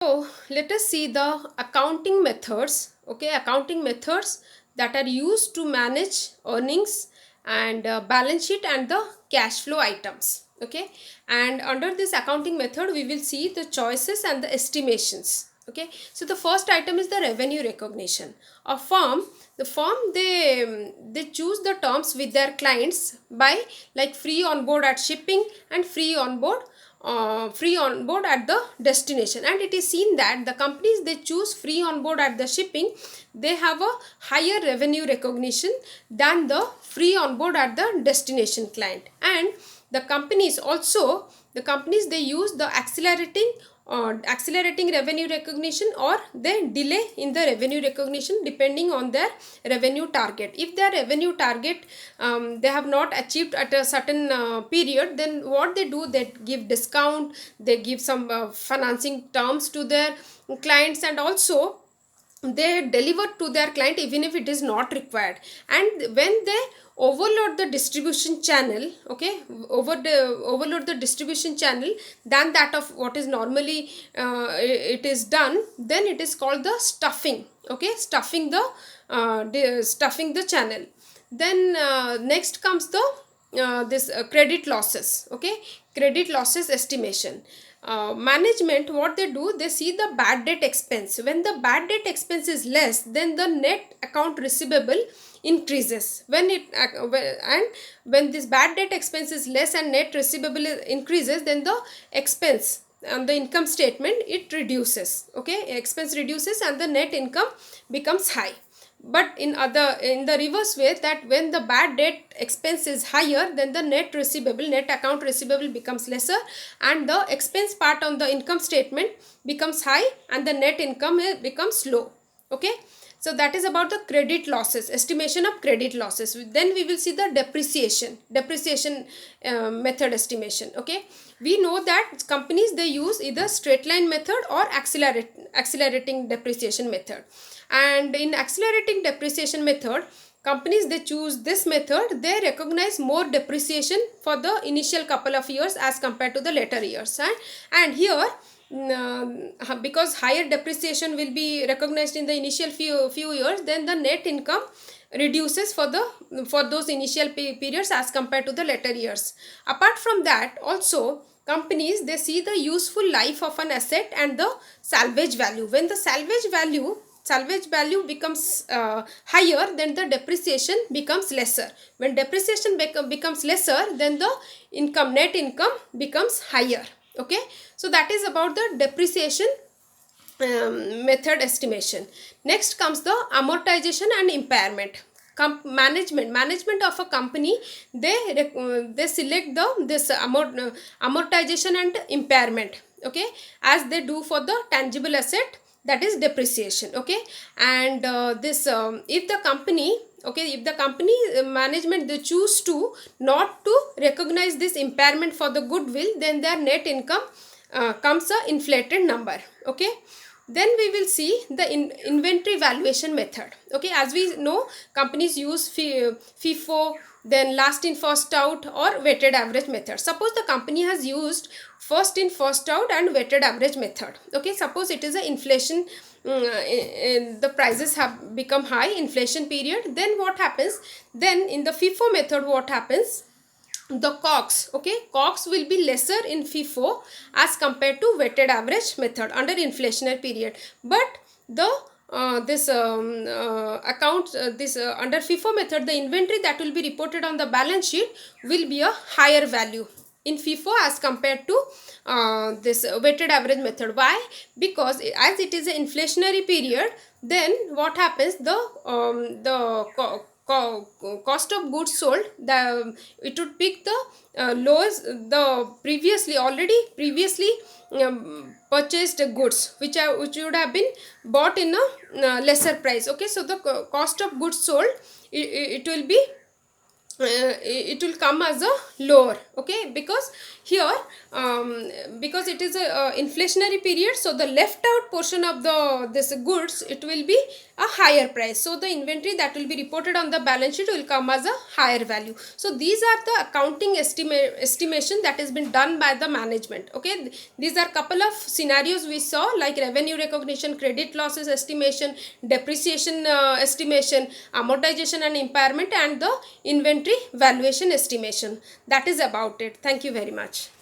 So let us see the accounting methods. Okay, accounting methods that are used to manage earnings and balance sheet and the cash flow items. Okay, and under this accounting method, we will see the choices and the estimations. Okay, so the first item is the revenue recognition. A firm, the firm they choose the terms with their clients by like free on board at shipping and free on board at the destination, and it is seen that the companies they choose free on board at the shipping, they have a higher revenue recognition than the free on board at the destination client. And the companies they use the accelerating revenue recognition, or they delay in the revenue recognition depending on their revenue target. If their revenue target they have not achieved at a certain period, then what they do, they give discount, they give some financing terms to their clients, and also they deliver to their client even if it is not required. And when they overload the distribution channel, okay, overload the distribution channel than that of what is normally it is done, then it is called the stuffing. Okay, stuffing the channel. Then next comes the this credit losses. Okay, credit losses estimation. Management, what they do, they see the bad debt expense. When the bad debt expense is less, then the net account receivable increases. And when this bad debt expense is less and net receivable increases, then the expense on the income statement it reduces. Okay, expense reduces and the net income becomes high. But in the reverse way, that when the bad debt expense is higher, then the net account receivable becomes lesser, and the expense part on the income statement becomes high, and the net income becomes low. Okay, so that is about the credit losses, estimation of credit losses. Then we will see the depreciation method estimation. Okay, we know that companies they use either straight line method or accelerating depreciation method. And in accelerating depreciation method, companies they choose this method, they recognize more depreciation for the initial couple of years as compared to the later years. And here because higher depreciation will be recognized in the initial few years, then the net income reduces for those initial periods as compared to the later years. Apart from that, also companies they see the useful life of an asset and the salvage value. When the salvage value becomes higher, then the depreciation becomes lesser. When depreciation becomes lesser, then the net income becomes higher. Okay, so that is about the depreciation method estimation. Next comes the amortization and impairment. Management of a company, they select this amortization and impairment. Okay, as they do for the tangible asset, that is depreciation. Okay, and this if the company, management they choose to not to recognize this impairment for the goodwill, then their net income comes a inflated number. Okay, then we will see the inventory valuation method. Okay, as we know, companies use FIFO, then last in first out, or weighted average method. Suppose the company has used first in first out and weighted average method. Okay, suppose it is a inflation, the prices have become high, inflation period, then what happens, then in the FIFO method what happens, the cox will be lesser in FIFO as compared to weighted average method under inflationary period. But the this account this under FIFO method, the inventory that will be reported on the balance sheet will be a higher value in FIFO as compared to this weighted average method. Why? Because as it is an inflationary period, then what happens, cost of goods sold, it would pick the lowest, the previously purchased goods which would have been bought in a lesser price. Okay, so the cost of goods sold, it will be it will come as a lower, okay, because here because it is a inflationary period, so the left out portion of the this goods, it will be a higher price, so the inventory that will be reported on the balance sheet will come as a higher value. So these are the accounting estimation that has been done by the management, okay. These are couple of scenarios we saw, like revenue recognition, credit losses estimation, depreciation estimation, amortization and impairment, and the inventory valuation estimation. That is about it. Thank you very much.